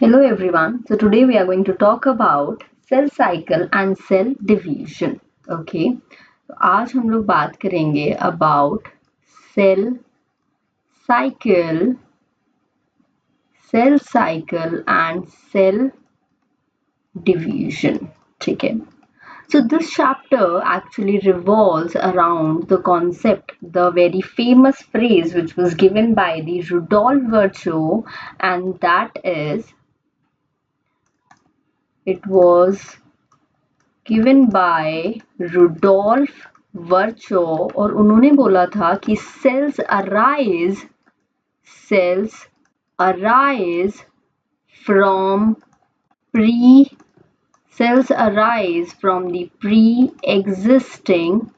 Hello everyone. So today we are going to talk about cell cycle and cell division. Okay. तो आज हम लोग बात करेंगे about cell cycle, and cell division. ठीक है. So this chapter actually revolves around the concept, the very famous phrase which was given by the Rudolf Virchow, and that is it was given by Rudolf Virchow और उन्होंने बोला था कि cells arise from pre cells arise from the pre-existing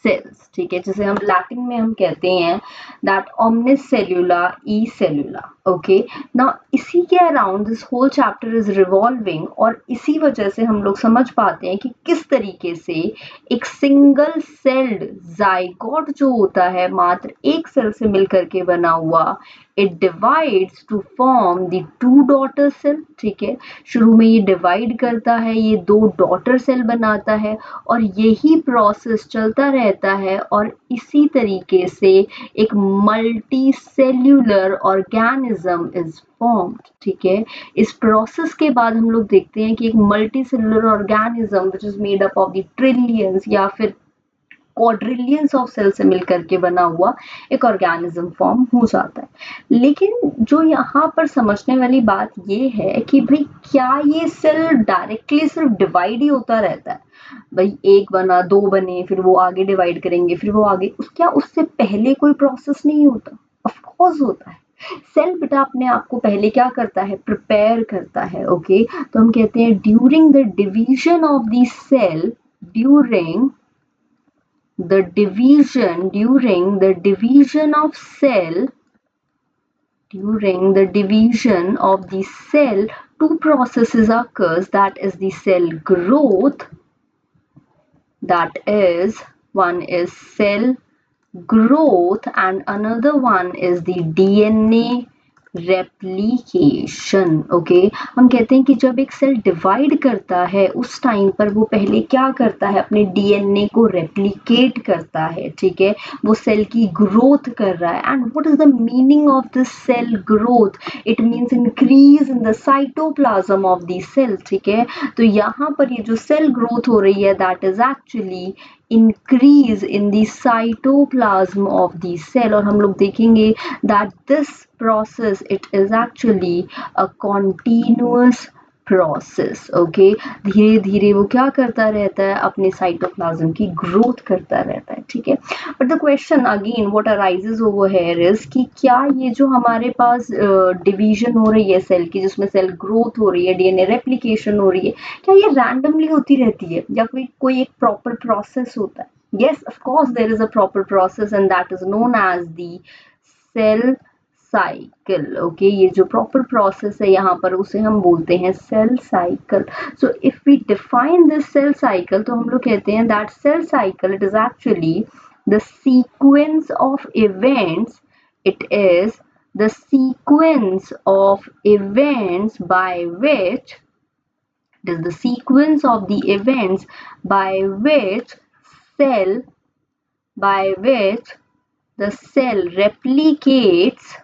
cells. ठीक है, जैसे हम Latin में हम कहते हैं that omnis cellula e cellula. Okay, ना इसी के around this whole chapter is revolving और इसी वजह से हम लोग समझ पाते हैं कि किस तरीके से एक सिंगल सेल्ड जाइगोट जो होता है मात्र एक सेल से मिलकर के बना हुआ, it divides to form the two daughter cell. ठीक है, शुरू में ये डिवाइड करता है, ये दो डॉटर सेल बनाता है और यही प्रोसेस चलता रहता है और इसी तरीके से एक multi cellular organism is formed. ठीक है, इस प्रोसेस के बाद हम लोग देखते हैं कि एक multi cellular organism which is made up of the trillions या फिर क्वाड्रिलियंस ऑफ सेल से मिलकर के बना हुआ एक ऑर्गेनिज्म फॉर्म हो जाता है. लेकिन जो यहाँ पर समझने वाली बात ये है कि भाई क्या ये सेल डायरेक्टली सिर्फ डिवाइड ही होता रहता है, भाई एक बना दो बने फिर वो आगे डिवाइड करेंगे फिर वो आगे, क्या उससे पहले कोई प्रोसेस नहीं होता? ऑफ कोर्स होता है. सेल बेटा अपने आप को पहले क्या करता है, प्रिपेयर करता है. ओके, तो हम कहते हैं during the division of the cell, during the division of cell, two processes occurs, that is the cell growth, that is one is cell growth and another one is the DNA replication. Okay, हम कहते हैं कि जब एक cell divide करता है उस time पर वो पहले क्या करता है, अपने डीएनए को रेप्लिकेट करता है. ठीक है, वो सेल की ग्रोथ कर रहा है. And what is the meaning of this cell growth? It means increase in the cytoplasm of the cell. ठीक है, तो यहाँ पर ये जो सेल ग्रोथ हो रही है that is actually increase in the cytoplasm of the cell. और हम लोग देखेंगे that this process it is actually a continuous process. Okay, धीरे धीरे वो क्या करता रहता है, अपने साइटोप्लाज्म की ग्रोथ करता रहता है. ठीक है, but the question again what arises over here is कि क्या ये जो हमारे पास डिवीजन हो रही है सेल की, जिसमें सेल ग्रोथ हो रही है, डीएनए रेप्लिकेशन हो रही है, क्या ये रैंडमली होती रहती है या कोई एक प्रॉपर प्रोसेस होता है? Yes, of course there is a proper process and that is known as the cell cycle. Okay, ये जो proper process है यहाँ पर उसे हम बोलते हैं cell cycle. So if we define this cell cycle तो हम लोग कहते हैं that cell cycle it is actually the sequence of events. It is the sequence of events by which it is the sequence of the events by which cell by which the cell replicates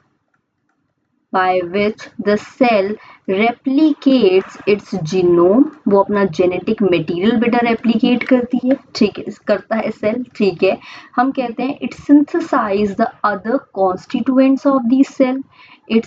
its genome. वो अपना genetic material बेटा replicate करती है. ठीक है, करता है cell. ठीक है, हम कहते हैं it synthesize the other constituents of the cell. It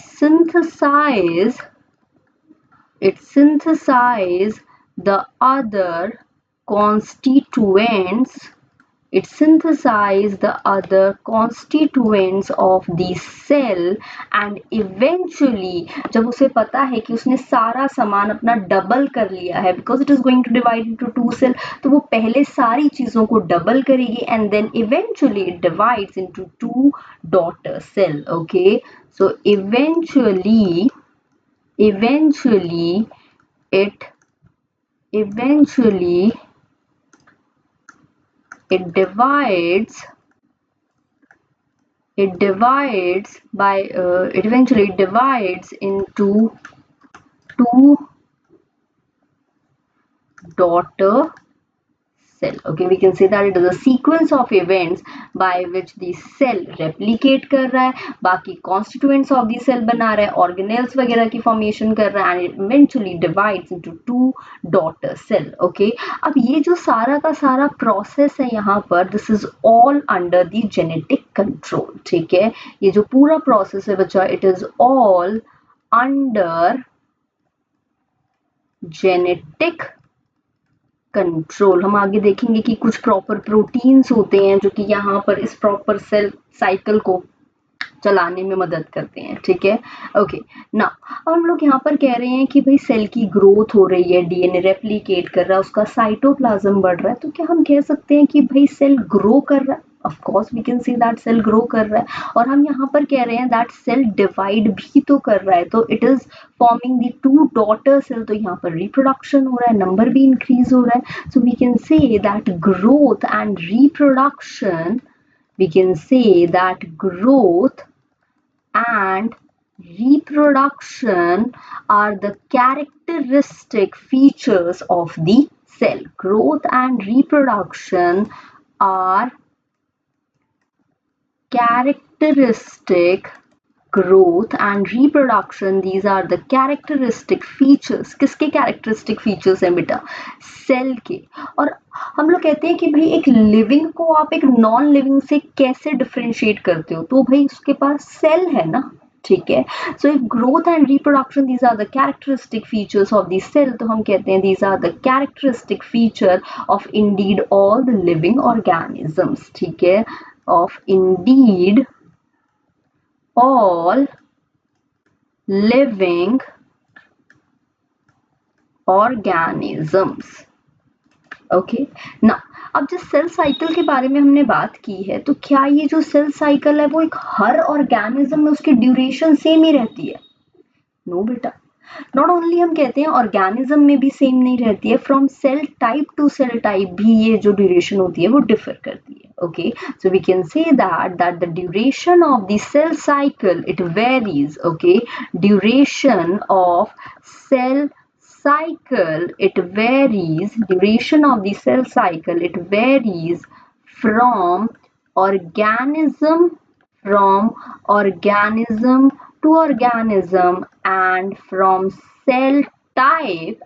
synthesize the other constituents of the cell and eventually जब उसे पता है कि उसने सारा सामान अपना डबल कर लिया है, because it is going to divide into two cell, तो वो पहले सारी चीजों को डबल करेगी and then eventually it divides into two daughter cell. Okay, so eventually it divides into two daughter cell. Okay, we can say that it is a sequence of events by which the cell replicate कर रहा है, बाकी constituents of the cell बना रहा है, organelles वगैरह की formation कर रहा है, and it eventually divides into two daughter cell. Okay, अब ये जो सारा का सारा process है यहाँ पर, this is all under the genetic control. ठीक है, ये जो पूरा process है बच्चा, it is all under genetic control. हम आगे देखेंगे कि कुछ प्रॉपर प्रोटीन्स होते हैं जो कि यहाँ पर इस प्रॉपर सेल साइकिल को चलाने में मदद करते हैं. ठीक है, ओके. नाउ हम लोग यहाँ पर कह रहे हैं कि भाई सेल की ग्रोथ हो रही है, डीएनए रेप्लिकेट कर रहा है, उसका साइटोप्लाज्म बढ़ रहा है, तो क्या हम कह सकते हैं कि भाई सेल ग्रो कर रहा है? Of course we can see that cell grow कर रहा है. और हम यहाँ पर कह रहे हैं that सेल डिवाइड भी तो कर रहा है, तो it is forming the two daughter cell. तो यहाँ पर रिप्रोडक्शन हो रहा है, नंबर भी इंक्रीज हो रहा है. So we can say that growth and reproduction, we can say that growth and reproduction are the characteristic features of the cell. Growth and reproduction are characteristic. Growth and reproduction, these are the characteristic features. किसके characteristic features हैं बेटा? Cell के. और हम लोग कहते हैं कि भाई एक लिविंग को आप एक नॉन लिविंग से कैसे डिफरेंशिएट करते हो? तो भाई उसके पास सेल है ना. ठीक है, so if growth and reproduction these are the characteristic features of the cell, तो हम कहते हैं these are the characteristic feature of indeed all the living organisms. ठीक है, of indeed all living organisms. Okay, ना अब जिस सेल साइकिल के बारे में हमने बात की है, तो क्या ये जो सेल साइकिल है वो एक हर ऑर्गेनिज्म में उसकी ड्यूरेशन सेम ही रहती है? नो बेटा, नॉट ओनली हम कहते हैं ऑर्गेनिज्म में भी सेम नहीं रहती है, from cell type to cell type भी ये जो ड्यूरेशन होती है वो डिफर करती है. Okay, so we can say that the duration of the cell cycle, it varies. Okay, duration of cell cycle, it varies. Duration of the cell cycle, it varies from organism organism to organism, and from cell type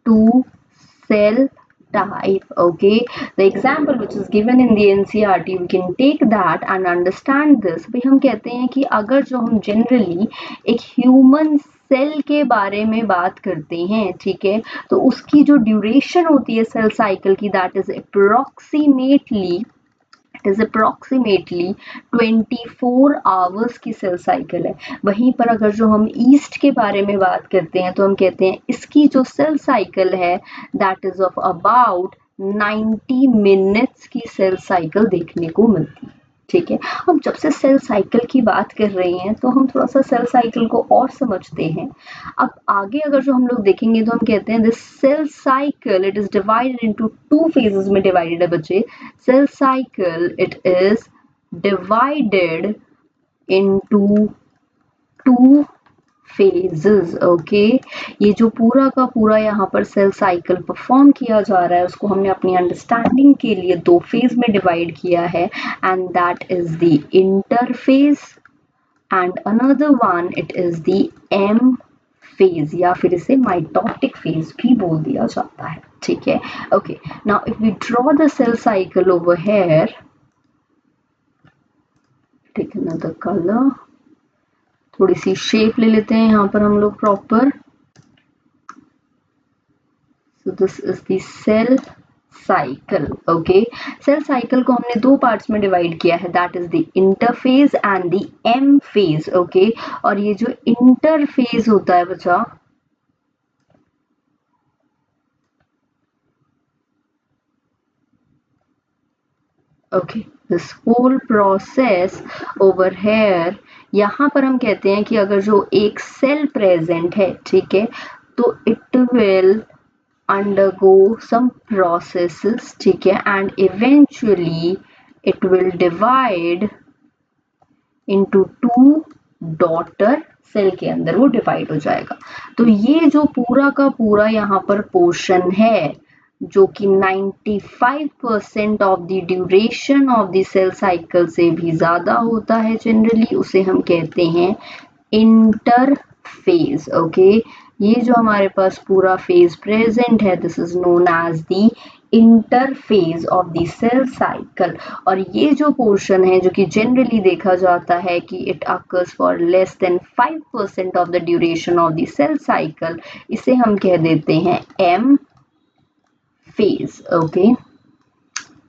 to cell type. Okay, the example which is given in the NCERT, we can take that and understand this. भाई हम कहते हैं कि अगर जो हम generally एक human cell के बारे में बात करते हैं, ठीक है, तो उसकी जो ड्यूरेशन होती है सेल साइकिल की, दैट इज अप्रोक्सीमेटली 24 आवर्स की सेल साइकिल है. वहीं पर अगर जो हम ईस्ट के बारे में बात करते हैं, तो हम कहते हैं इसकी जो सेल साइकिल है that is of about 90 minutes की सेल साइकिल देखने को मिलती है. ठीक है, हम जब से सेल साइकिल की बात कर रहे हैं तो हम थोड़ा सा सेल साइकिल को और समझते हैं. अब आगे अगर जो हम लोग देखेंगे तो हम कहते हैं this cell cycle, it is divided into two phases में डिवाइडेड है बच्चे. Cell cycle it is divided into two phases. Okay, ये जो पूरा का पूरा यहाँ पर सेल साइकिल परफॉर्म किया जा रहा है उसको हमने अपनी अंडरस्टैंडिंग के लिए दो फेज में डिवाइड किया है, and that is the interphase and another one it is the M phase, या फिर इसे माइटोटिक फेज भी बोल दिया जाता है. ठीक है, okay. Now if we draw the cell cycle over here, take another colour, थोड़ी सी शेप ले लेते हैं यहाँ पर हम लोग proper. So this is the cell cycle. Okay, cell cycle को हमने दो पार्ट्स में डिवाइड किया है, that is the interphase and the M phase. Okay, और ये जो इंटरफेज होता है बच्चा, okay, this whole process over here, यहाँ पर हम कहते हैं कि अगर जो एक सेल प्रेजेंट है, ठीक है, तो it will undergo some processes, ठीक है, and eventually it will divide into two daughter cell के अंदर वो डिवाइड हो जाएगा। तो ये जो पूरा का पूरा यहाँ पर पोर्शन है जो कि 95% of the duration of the cell cycle से भी ज्यादा होता है जनरली, उसे हम कहते हैं इंटरफेज। ओके, ये जो हमारे पास पूरा फेज प्रेजेंट है, this is known as the interphase of the cell cycle. और ये जो पोर्शन है जो कि जनरली देखा जाता है कि it occurs for less than 5% of the duration of the cell cycle, इसे हम कह देते हैं एम फेज। ओके,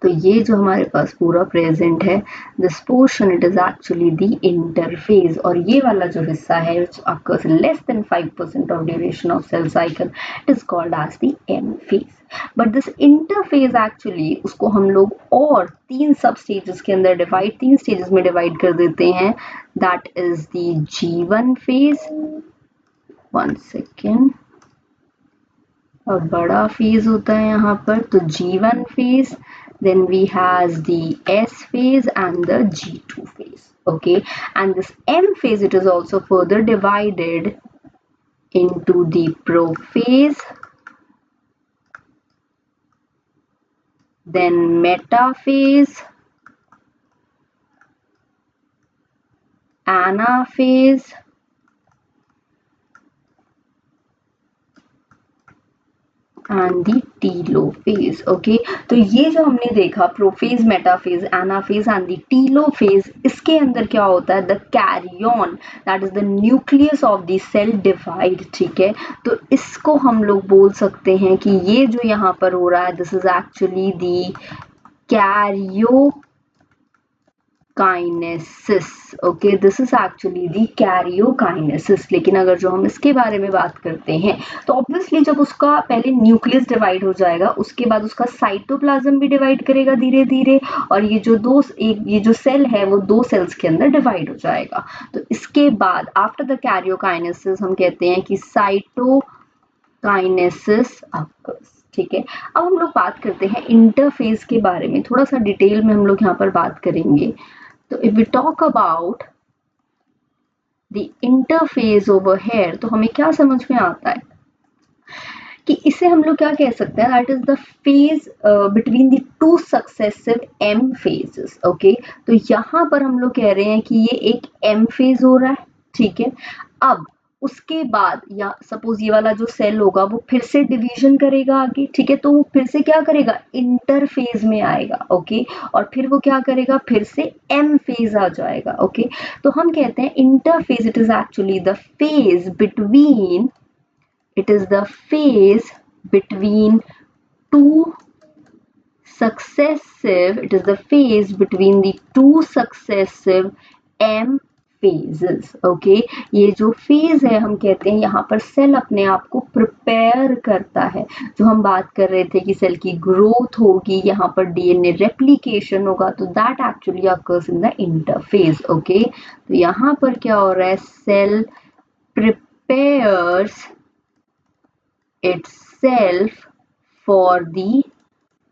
तो ये जो हमारे पास पूरा प्रेजेंट है, this portion it is actually the interphase. और ये वाला जो हिस्सा है which occurs less than 5% of duration of cell cycle, it is called as the M phase. But this interphase actually उसको हम लोग और तीन सब स्टेजेस के अंदर डिवाइड, तीन स्टेजेस में डिवाइड कर देते हैं। That is the G1 phase, one second, और बड़ा फेज होता है यहाँ पर, तो G1 phase, then we has the S phase and the G2 phase. Okay, and this M phase, it is also further divided into the prophase, then metaphase, anaphase, and the telophase. Okay, तो ये जो हमने देखा prophase, metaphase, anaphase and the telophase, इसके अंदर क्या होता है, the karyon that is the nucleus of the cell divide. ठीक है, तो इसको हम लोग बोल सकते हैं कि ये जो यहाँ पर हो रहा है, this is actually the Cairo kinesis. Okay, this is actually the karyokinesis. लेकिन अगर जो हम इसके बारे में बात करते हैं तो ऑब्वियसली जब उसका पहले न्यूक्लियस डिवाइड हो जाएगा, उसके बाद उसका साइटोप्लाज्म भी डिवाइड करेगा धीरे धीरे, और ये जो सेल है वो दो सेल्स के अंदर डिवाइड हो जाएगा। तो इसके बाद आफ्टर द कैरियोकाइनेसिस हम कहते हैं कि साइटोकाइनेसिस अकर्स। ठीक है, अब हम लोग बात करते हैं इंटरफेज के बारे में, थोड़ा सा डिटेल में हम लोग यहाँ पर बात करेंगे। तो if we talk about the interface over here, तो हमें क्या समझ में आता है कि इसे हम लोग क्या कह सकते हैं, that is the phase between the two successive M phases. Okay, तो यहाँ पर हम लोग कह रहे हैं कि ये एक एम फेज हो रहा है। ठीक है, अब उसके बाद या सपोज ये वाला जो सेल होगा वो फिर से डिवीजन करेगा आगे। ठीक है, तो वो फिर से क्या करेगा, इंटरफेज में आएगा। ओके, और फिर वो क्या करेगा, फिर से एम फेज आ जाएगा। ओके, तो हम कहते हैं interphase it is actually the phase between, it is the phase between two it is the phase between the two successive M phases. Okay, ये जो फेज है हम कहते हैं यहाँ पर सेल अपने आप को प्रिपेयर करता है। जो हम बात कर रहे थे कि सेल की ग्रोथ होगी, यहाँ पर डीएनए रेप्लिकेशन होगा, तो that actually occurs in the interphase. Okay, तो यहाँ पर क्या हो रहा है, cell prepares itself for the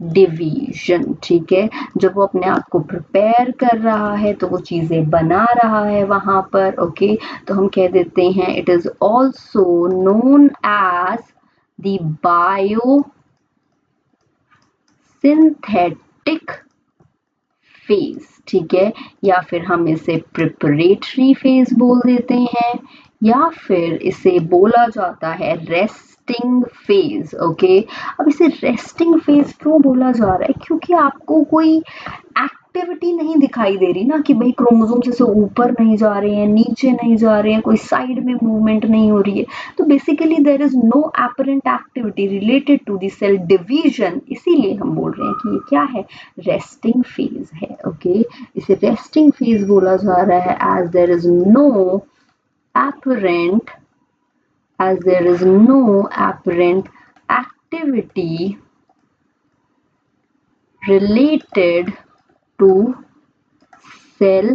division. ठीक है, जब वो अपने आप को प्रिपेयर कर रहा है तो वो चीजें बना रहा है वहां पर। ओके, तो हम कह देते हैं it is also known as the biosynthetic phase. ठीक है, या फिर हम इसे प्रिपरेटरी फेज बोल देते हैं, या फिर इसे बोला जाता है रेस्टिंग फेज। ओके, अब इसे रेस्टिंग फेज क्यों बोला जा रहा है, क्योंकि आपको कोई एक्टिविटी नहीं दिखाई दे रही ना कि भाई क्रोमोसोम से ऊपर नहीं जा रहे हैं, नीचे नहीं जा रहे हैं, कोई साइड में मूवमेंट नहीं हो रही है। तो basically there is no apparent activity related to the cell division, इसीलिए हम बोल रहे हैं कि ये क्या है, रेस्टिंग फेज है। ओके, इसे रेस्टिंग फेज बोला जा रहा है as there is no apparent as there is no apparent activity related to cell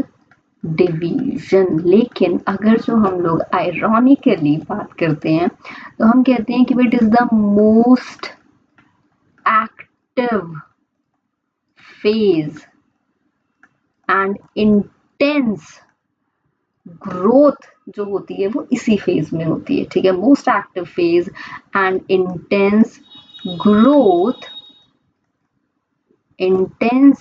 division. लेकिन अगर जो हम लोग आयरॉनिकली बात करते हैं तो हम कहते हैं कि it is the most active phase and intense growth जो होती है वो इसी फेज में होती है, ठीक है। Most active phase and intense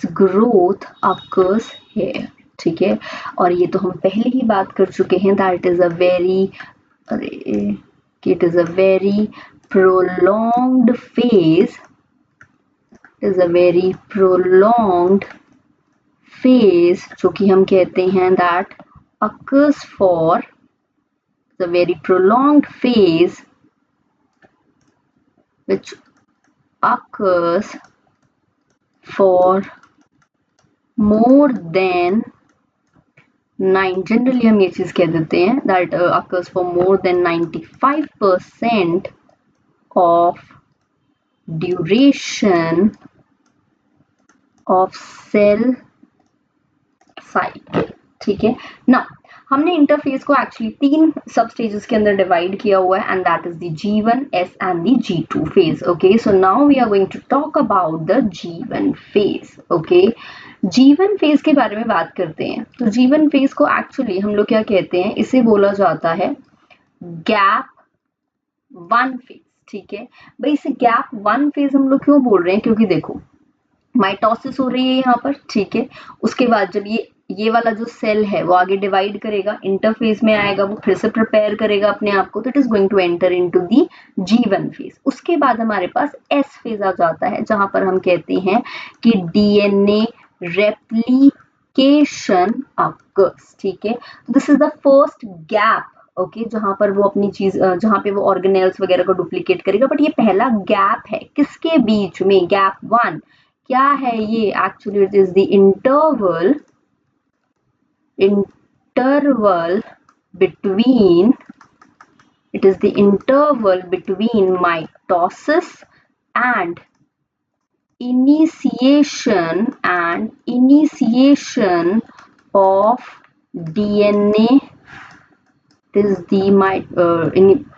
growth occurs here, ठीक है। और ये तो हम पहले ही बात कर चुके हैं, that is a very, it is a very prolonged phase, is a very prolonged phase, जो कि हम कहते हैं that occurs for the very prolonged phase which occurs for more than 9, generally हम ये चीज कह देते हैं that occurs for more than 95% of duration of cell cycle, ठीक है ना। हमने इंटरफेस को एक्चुअली 3 सब स्टेजेस के अंदर डिवाइड किया हुआ है, and that is the G1, S and the G2 phase. Okay, so now we are going to talk about the G1 phase. Okay, G1 phase के बारे में बात करते हैं। तो G1 फेज को एक्चुअली हम लोग क्या कहते हैं, इसे बोला जाता है गैप 1 फेज, ठीक है। भाई इसे गैप 1 फेज हम लोग क्यों बोल रहे हैं, क्योंकि देखो माइटोसिस हो रही है यहाँ पर, ठीक है। उसके बाद जब ये वाला जो सेल है वो आगे डिवाइड करेगा, इंटरफेज में आएगा, वो फिर से प्रिपेयर करेगा अपने आप को, तो it is going to enter into the G1 phase. उसके बाद हमारे पास S फेज आ जाता है, जहां पर हम कहते हैं कि DNA रेप्लिकेशन अकर्स, ठीक है। This is the first gap, okay, जहां पर वो अपनी चीज, जहां पे वो ऑर्गेनेल्स वगैरह को डुप्लीकेट करेगा। बट ये पहला गैप है किसके बीच में, गैप 1। क्या है ये, actually it is the interval between, it is the interval between mitosis and initiation of DNA. It is the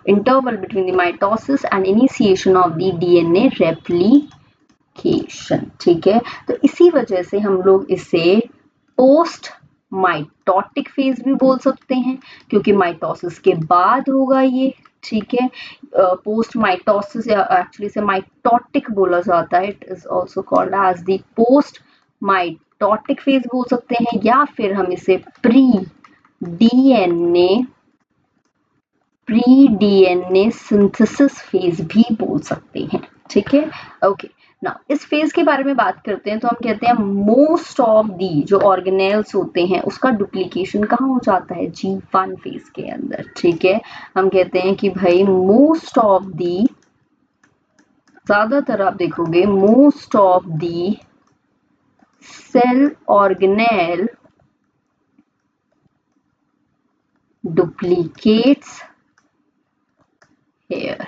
interval between the mitosis and initiation of the DNA replication, ठीक है। तो इसी वजह से हम लोग इसे पोस्ट माइटोटिक फेज भी बोल सकते हैं, क्योंकि माइटोसिस के बाद होगा ये, ठीक है। पोस्ट माइटोसिस, एक्चुअली से माइटोटिक बोला जाता है, it is also called as the post mitotic phase बोल सकते हैं, या फिर हम इसे प्री डीएनए सिंथेसिस फेज भी बोल सकते हैं, ठीक है। ओके, नाउ इस फेज के बारे में बात करते हैं। तो हम कहते हैं मोस्ट ऑफ दी जो ऑर्गेनेल्स होते हैं उसका डुप्लीकेशन कहाँ हो जाता है, G1 फेज के अंदर, ठीक है। हम कहते हैं कि भाई मोस्ट ऑफ दी, ज्यादातर आप देखोगे most of the cell organelle duplicates here,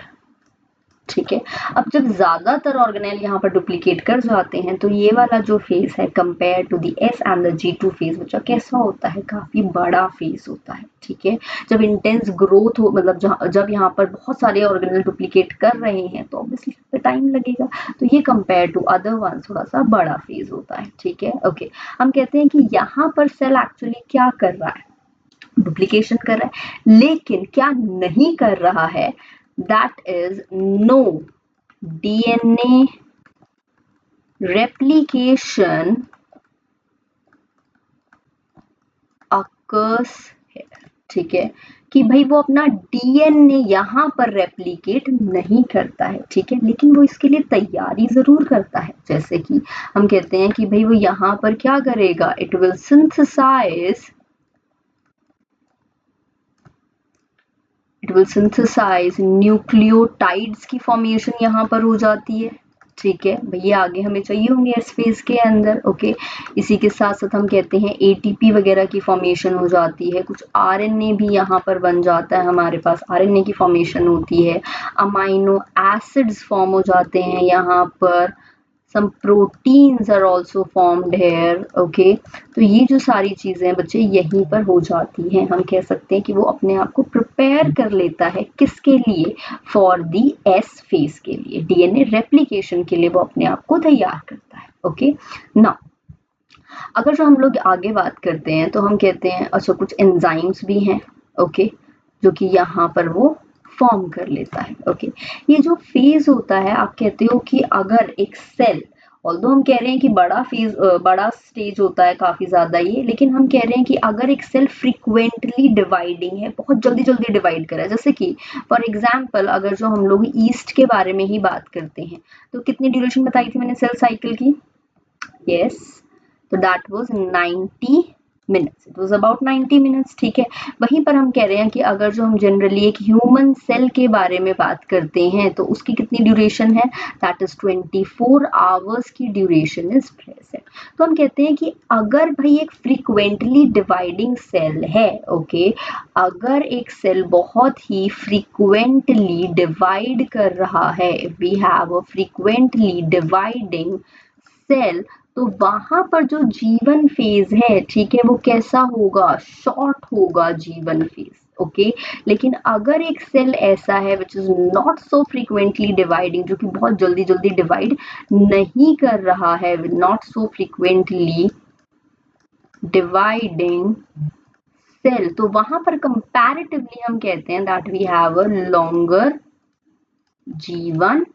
ठीक है। अब जब ज्यादातर ऑर्गेनेल यहाँ पर डुप्लीकेट कर जाते हैं, तो ये वाला जो फेज है compare to the S and the G2 phase, बच्चा कैसा होता है, काफी बड़ा फेज होता है, ठीक है। जब इंटेंस ग्रोथ हो, मतलब जब यहाँ पर बहुत सारे ऑर्गेनेल डुप्लीकेट कर रहे हैं, तो ऑब्वियसली टाइम लगेगा। तो ये कंपेयर टू अदर वन थोड़ा सा बड़ा फेज होता है, ठीक है। ओके, हम कहते हैं कि यहाँ पर सेल एक्चुअली क्या कर रहा है, डुप्लीकेशन कर रहा है, लेकिन क्या नहीं कर रहा है, that is no DNA replication occurs here, ठीक है। कि भाई वो अपना DNA यहाँ पर रेप्लिकेट नहीं करता है, ठीक है, लेकिन वो इसके लिए तैयारी जरूर करता है। जैसे कि हम कहते हैं कि भाई वो यहाँ पर क्या करेगा, इट विल सिंथेसाइज न्यूक्लियोटाइड्स की फॉर्मेशन यहाँ पर हो जाती है, ठीक है। भैया आगे हमें चाहिए होंगे इस फेज के अंदर, ओके। इसी के साथ साथ हम कहते हैं ATP वगैरह की फॉर्मेशन हो जाती है, कुछ RNA भी यहाँ पर बन जाता है, हमारे पास RNA की फॉर्मेशन होती है, अमाइनो एसिड्स फॉर्म हो जाते हैं यहाँ पर, some proteins are also formed here, okay। तो ये जो सारी चीजें बच्चे यहीं पर हो जाती हैं, हम कह सकते हैं कि वो अपने आप को प्रिपेयर कर लेता है, किसके लिए, फॉर दी S फेज के लिए, DNA रेप्लिकेशन के लिए वो अपने आप को तैयार करता है, ओके। नाउ अगर जो हम लोग आगे बात करते हैं तो हम कहते हैं अच्छा कुछ एंजाइम्स भी हैं, ओके, जो कि यहाँ पर वो फॉर्म कर लेता है, ओके। ये जो फेज होता है आप कहते हो कि अगर एक सेल, ऑल्दो हम कह रहे हैं कि बड़ा स्टेज होता है काफी ज्यादा ये, लेकिन हम कह रहे हैं कि अगर एक सेल फ्रीक्वेंटली डिवाइडिंग है, बहुत जल्दी जल्दी डिवाइड कर रहा है, जैसे कि फॉर एग्जाम्पल अगर जो हम लोग ईस्ट के बारे में ही बात करते हैं तो कितनी ड्यूरेशन बताई थी मैंने सेल साइकिल की? यस, तो that was 90 minutes, it was about 90 minutes, ठीक है। वहीं पर हम कह रहे हैं कि अगर जो हम जनरली एक ह्यूमन सेल के बारे में बात करते हैं तो उसकी कितनी ड्यूरेशन है? दैट इज 24 आवर्स की ड्यूरेशन इज प्रेजेंट। तो हम कहते हैं कि अगर भाई एक फ्रीक्वेंटली डिवाइडिंग सेल है, ओके, अगर एक सेल बहुत ही फ्रीक्वेंटली डिवाइड कर रहा है, we have a frequently dividing cell, तो वहां पर जो जीवन फेज है, ठीक है, वो कैसा होगा? शॉर्ट होगा जीवन फेज, ओके। लेकिन अगर एक सेल ऐसा है which is not so frequently dividing, जो कि बहुत जल्दी जल्दी डिवाइड नहीं कर रहा है, not so frequently dividing cell, तो वहां पर कंपैरेटिवली हम कहते हैं that we have a longer जीवन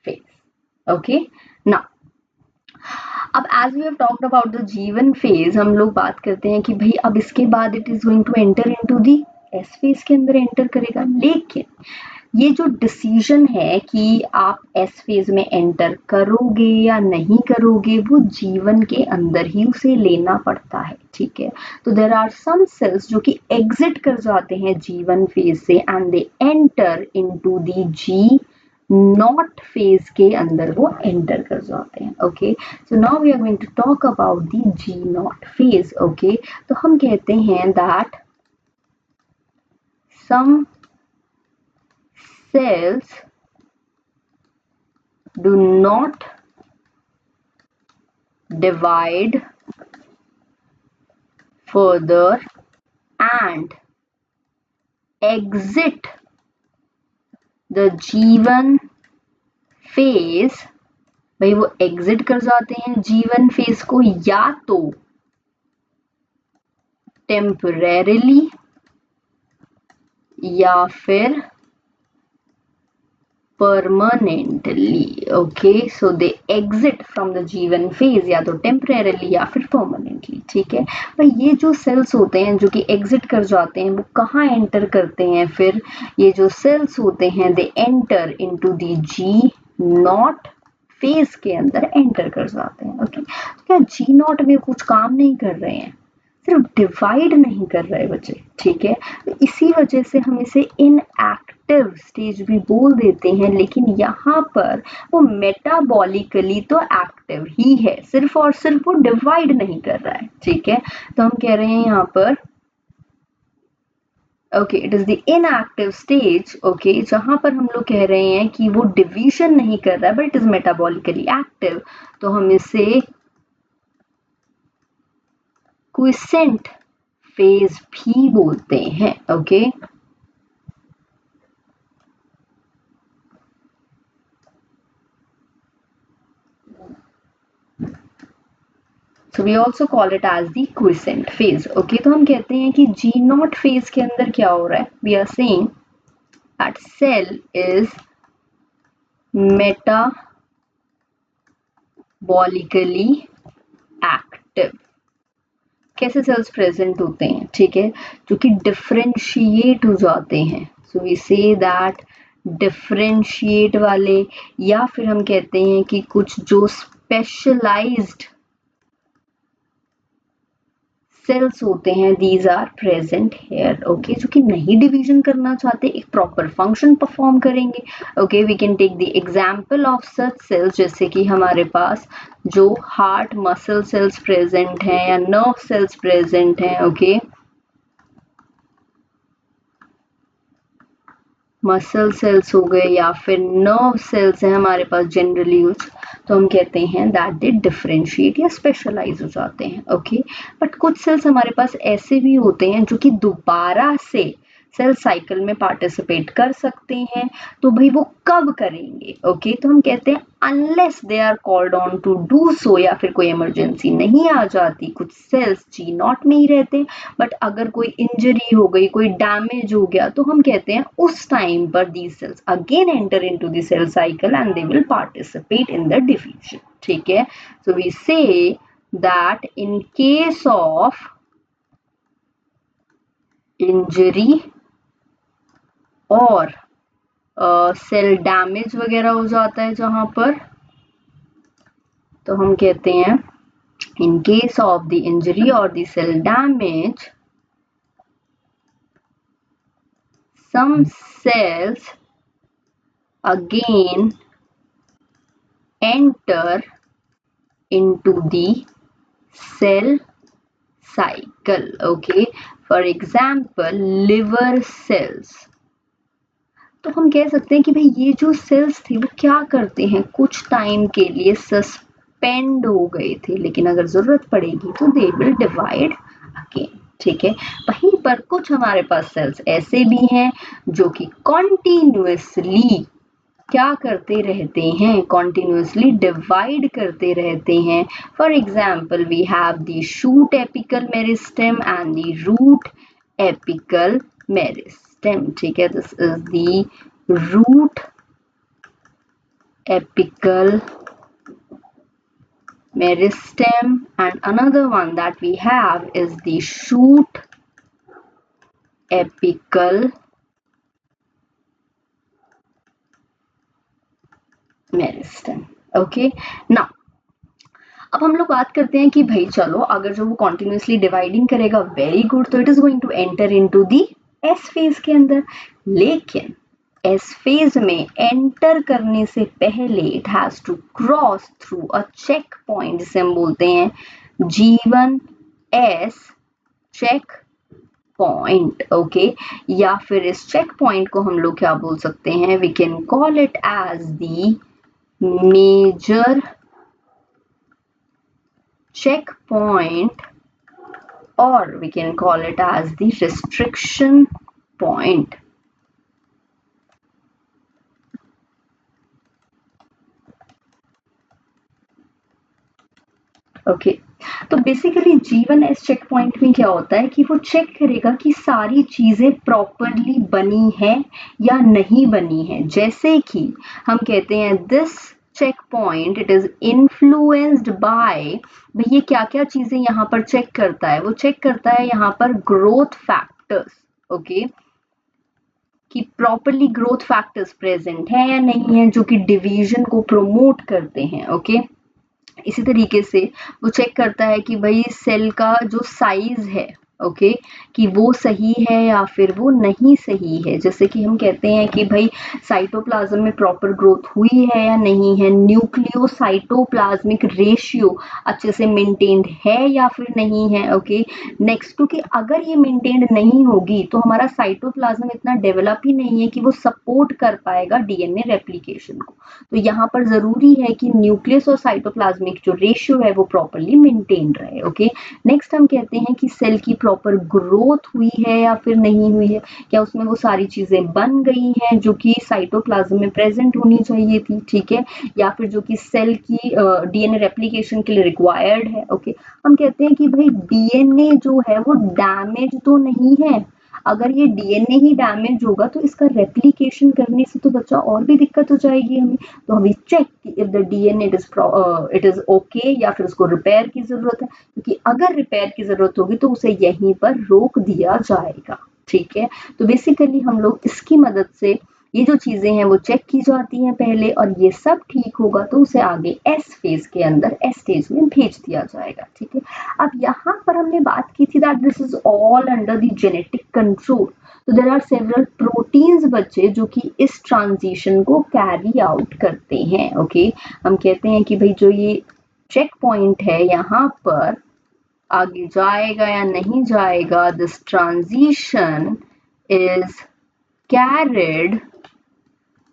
फेज, ओके। नाउ अब as we have talked about the जीवन फेज, हम लोग बात करते हैं कि भाई अब इसके बाद it is going to enter into the S phase के अंदर एंटर करेगा। लेकिन ये जो डिसीजन है कि आप एस फेज में एंटर करोगे या नहीं करोगे, वो जीवन के अंदर ही उसे लेना पड़ता है, ठीक है। तो देर आर सम सेल्स जो कि एग्जिट कर जाते हैं जीवन फेज से and they enter into the G naught phase के अंदर वो एंटर कर जाते हैं, okay. So now we are going to talk about the G naught phase, okay. तो हम कहते हैं that some cells do not divide further and exit the G one phase. भाई वो एग्जिट कर जाते हैं जीवन फेज को या तो टेम्परेरीली या फिर permanently, okay, so they exit from the G one phase या तो टेम्परेरीली या फिर परमानेंटली, ठीक है। भाई ये जो सेल्स होते हैं जो कि एग्जिट कर जाते हैं वो कहाँ एंटर करते हैं? फिर ये जो सेल्स होते हैं they enter into the G naught phase के अंदर एंटर कर जाते हैं, ओके। तो क्या जी नॉट में कुछ काम नहीं कर रहे हैं, सिर्फ डिवाइड नहीं कर रहे बच्चे, ठीक है। तो इसी वजह से हम इसे इनएक्टिव स्टेज भी बोल देते हैं, लेकिन यहाँ पर वो मेटाबॉलिकली तो एक्टिव ही है, सिर्फ और सिर्फ वो डिवाइड नहीं कर रहा है, ठीक है। तो हम कह रहे हैं यहाँ पर okay it is the inactive stage, okay, जहां पर हम लोग कह रहे हैं कि वो डिवीजन नहीं कर रहा है but it is metabolically active, तो हम इसे क्विसेंट फेज भी बोलते हैं, okay. So we also call it as the quiescent phase, okay। तो हम कहते हैं कि G नॉट phase के अंदर क्या हो रहा है? We are saying that cell is metabolically active। कैसे सेल्स प्रेजेंट होते हैं, ठीक है, जो कि डिफरेंशिएट हो जाते हैं। So we say that differentiate वाले, या फिर हम कहते हैं कि कुछ जो स्पेशलाइज्ड सेल्स होते हैं these are present here, okay, जो कि नहीं डिवीजन करना चाहते, एक प्रॉपर फंक्शन परफॉर्म करेंगे, okay. We can take the example of such cells, जैसे कि हमारे पास जो हार्ट मसल सेल्स प्रेजेंट हैं या नर्व सेल्स प्रेजेंट हैं, ओके, मसल सेल्स हो गए या फिर नर्व सेल्स हैं हमारे पास जनरली यूज, तो हम कहते हैं दैट दे डिफरेंशिएट या स्पेशलाइज हो जाते हैं, ओके। बट कुछ सेल्स हमारे पास ऐसे भी होते हैं जो कि दोबारा से सेल साइकिल में पार्टिसिपेट कर सकते हैं। तो भाई वो कब करेंगे? ओके, तो हम कहते हैं unless they are called on to do so, या फिर कोई इमरजेंसी नहीं आ जाती, कुछ सेल्स जी नॉट में ही रहते, बट अगर कोई इंजरी हो गई, कोई डैमेज हो गया, तो हम कहते हैं उस टाइम पर these cells again enter into the cell cycle and they will participate in the division. ठीक है, so we say that in case of injury और सेल डैमेज वगैरह हो जाता है जहां पर, तो हम कहते हैं in case of the injury और the cell damage some cells again enter into the cell cycle. Okay, for example liver cells, तो हम कह सकते हैं कि भाई ये जो सेल्स थे वो क्या करते हैं, कुछ टाइम के लिए सस्पेंड हो गए थे, लेकिन अगर जरूरत पड़ेगी तो दे विल डिवाइड अगेन। ठीक है, वहीं पर कुछ हमारे पास सेल्स ऐसे भी हैं जो कि कॉन्टिन्यूसली क्या करते रहते हैं, कॉन्टिन्यूसली डिवाइड करते रहते हैं। For example we have the shoot apical meristem and the root apical meristem. ठीक है, this is the root apical meristem, and another one that we have is the shoot apical meristem. Okay, now अब हम लोग बात करते हैं कि भाई चलो अगर जो वो कॉन्टिन्यूसली डिवाइडिंग करेगा वेरी गुड, तो it is going to enter into the S phase के अंदर, लेकिन एस फेज में एंटर करने से पहले it has to cross through a checkpoint, जिसे हम बोलते हैं G1 S check point. Okay, या फिर इस चेक पॉइंट को हम लोग क्या बोल सकते हैं, we can call it as the major checkpoint, or we can call it as the restriction point. Okay, तो बेसिकली G1S चेक पॉइंट में क्या होता है कि वो चेक करेगा कि सारी चीजें प्रॉपरली बनी है या नहीं बनी है। जैसे कि हम कहते हैं this checkpoint it is influenced by, भाई ये क्या क्या चीजें यहाँ पर चेक करता है, वो चेक करता है यहाँ पर ग्रोथ फैक्टर्स। ओके, कि प्रॉपरली ग्रोथ फैक्टर्स प्रेजेंट है या नहीं है, जो कि डिवीजन को प्रमोट करते हैं। ओके, इसी तरीके से वो चेक करता है कि भाई सेल का जो साइज है, ओके, कि वो सही है या फिर वो नहीं सही है। जैसे कि हम कहते हैं कि भाई साइटोप्लाज्म में प्रॉपर ग्रोथ हुई है या नहीं है, न्यूक्लियोसाइटोप्लाज्मिक रेशियो अच्छे से मेंटेन्ड है या फिर नहीं है। ओके, नेक्स्ट, क्योंकि अगर ये मेंटेन्ड नहीं होगी तो हमारा साइटोप्लाज्म इतना डेवलप ही नहीं है कि वो सपोर्ट कर पाएगा डीएनए रेप्लिकेशन को। तो यहाँ पर जरूरी है कि न्यूक्लियस और साइटोप्लाज्मिक जो रेशियो है वो प्रॉपरली मेंटेन रहे। ओके, नेक्स्ट हम कहते हैं कि सेल की प्रॉपर ग्रोथ हुई है या फिर नहीं हुई है, क्या उसमें वो सारी चीजें बन गई हैं जो कि साइटोप्लाज्म में प्रेजेंट होनी चाहिए थी। ठीक है, या फिर जो कि सेल की डीएनए रेप्लिकेशन के लिए रिक्वायर्ड है। ओके, हम कहते हैं कि भाई डीएनए जो है वो डैमेज तो नहीं है। अगर ये डीएनए ही डैमेज होगा तो इसका रेप्लिकेशन करने से तो बच्चा और भी दिक्कत हो जाएगी हमें। तो हमें check if the DNA it is okay या फिर उसको रिपेयर की जरूरत है, क्योंकि अगर रिपेयर की जरूरत होगी तो उसे यहीं पर रोक दिया जाएगा। ठीक है, तो बेसिकली हम लोग इसकी मदद से ये जो चीजें हैं वो चेक की जाती हैं पहले, और ये सब ठीक होगा तो उसे आगे एस फेज के अंदर, एस स्टेज में भेज दिया जाएगा। ठीक है, अब यहाँ पर हमने बात की थी that this is all under the genetic control. तो देयर आर सेवरल प्रोटीन्स बच्चे जो कि इस ट्रांजिशन को कैरी आउट करते हैं। ओके, हम कहते हैं कि भाई जो ये चेक पॉइंट है यहाँ पर आगे जाएगा या नहीं जाएगा, this transition is carried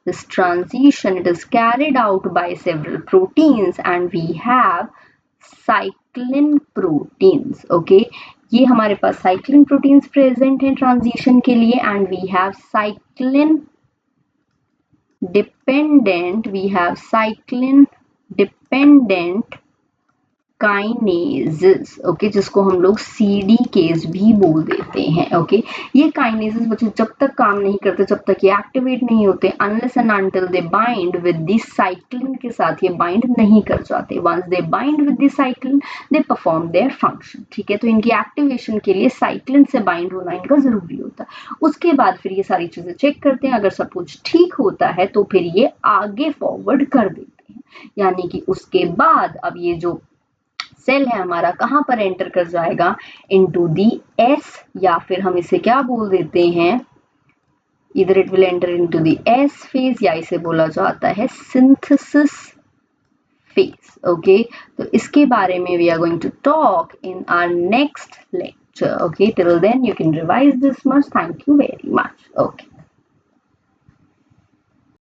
this transition it is carried out by several proteins, and we have cyclin proteins. Okay, ये हमारे पास साइक्लिन प्रोटीन्स प्रेजेंट हैं ट्रांजिशन के लिए and we have cyclin dependent kinases, okay, जिसको हम लोग सीडीकेस भी बोल देते हैं, ओके। ये काइनेजेस बच्चे जब तक काम नहीं करते, जब तक ये एक्टिवेट नहीं होते, unless and until they bind with the cyclin के साथ ये बाइंड नहीं कर जाते। Once they bind with the cyclin they perform their function, ठीक है। तो इनकी एक्टिवेशन के लिए साइक्लिन से बाइंड होना इनका जरूरी होता है। उसके बाद फिर ये सारी चीजें चेक करते हैं, अगर सपोज ठीक होता है तो फिर ये आगे फॉरवर्ड कर देते हैं, यानी कि उसके बाद अब ये जो सेल है हमारा कहां पर एंटर कर जाएगा, इनटू दी एस, या फिर हम इसे क्या बोल देते हैं, इधर it will enter into the S phase, या इसे बोला जाता है सिंथेसिस फेज, ओके। तो इसके बारे में we are going to talk in our next lecture, okay. Till then you can revise this much. Thank you very much, okay.